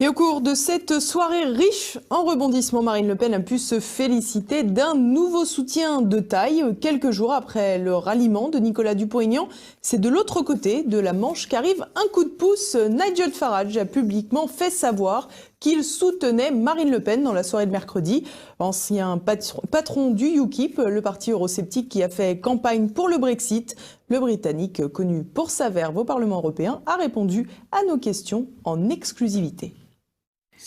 Et au cours de cette soirée riche en rebondissements, Marine Le Pen a pu se féliciter d'un nouveau soutien de taille. Quelques jours après le ralliement de Nicolas Dupont-Aignan, c'est de l'autre côté de la Manche qu'arrive un coup de pouce. Nigel Farage a publiquement fait savoir qu'il soutenait Marine Le Pen dans la soirée de mercredi. Ancien patron du UKIP, le parti eurosceptique qui a fait campagne pour le Brexit, le Britannique, connu pour sa verve au Parlement européen, a répondu à nos questions en exclusivité.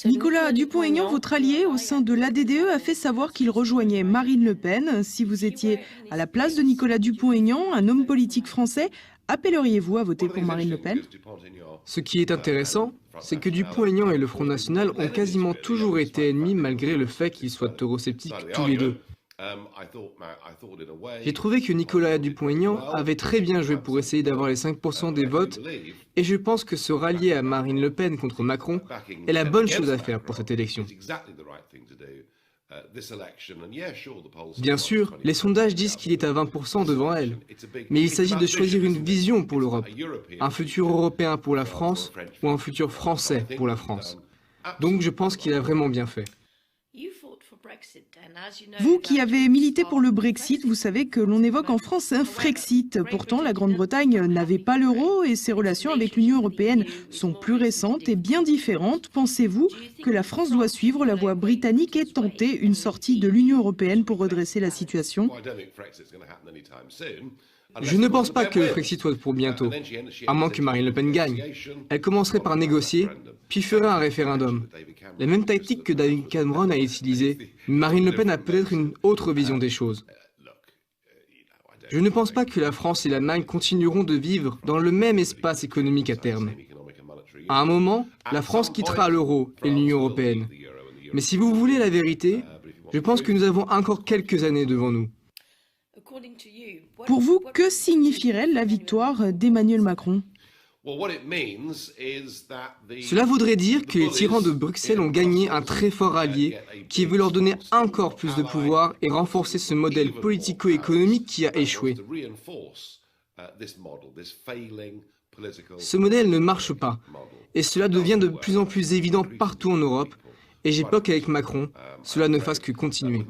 Nicolas Dupont-Aignan, votre allié au sein de l'ADDE, a fait savoir qu'il rejoignait Marine Le Pen. Si vous étiez à la place de Nicolas Dupont-Aignan, un homme politique français, appelleriez-vous à voter pour Marine Le Pen? Ce qui est intéressant, c'est que Dupont-Aignan et le Front National ont quasiment toujours été ennemis malgré le fait qu'ils soient eurosceptiques tous les deux. J'ai trouvé que Nicolas Dupont-Aignan avait très bien joué pour essayer d'avoir les 5% des votes et je pense que se rallier à Marine Le Pen contre Macron est la bonne chose à faire pour cette élection. Bien sûr, les sondages disent qu'il est à 20% devant elle, mais il s'agit de choisir une vision pour l'Europe, un futur européen pour la France ou un futur français pour la France. Donc je pense qu'il a vraiment bien fait. Vous qui avez milité pour le Brexit, vous savez que l'on évoque en France un Frexit. Pourtant, la Grande-Bretagne n'avait pas l'euro et ses relations avec l'Union européenne sont plus récentes et bien différentes. Pensez-vous que la France doit suivre la voie britannique et tenter une sortie de l'Union européenne pour redresser la situation ? Je ne pense pas que le Frexit soit pour bientôt, à moins que Marine Le Pen gagne. Elle commencerait par négocier, puis ferait un référendum. La même tactique que David Cameron a utilisée, mais Marine Le Pen a peut-être une autre vision des choses. Je ne pense pas que la France et l'Allemagne continueront de vivre dans le même espace économique à terme. À un moment, la France quittera l'euro et l'Union européenne. Mais si vous voulez la vérité, je pense que nous avons encore quelques années devant nous. Pour vous, que signifierait la victoire d'Emmanuel Macron ? Cela voudrait dire que les tyrans de Bruxelles ont gagné un très fort allié qui veut leur donner encore plus de pouvoir et renforcer ce modèle politico-économique qui a échoué. Ce modèle ne marche pas et cela devient de plus en plus évident partout en Europe et j'ai peur qu'avec Macron, cela ne fasse que continuer.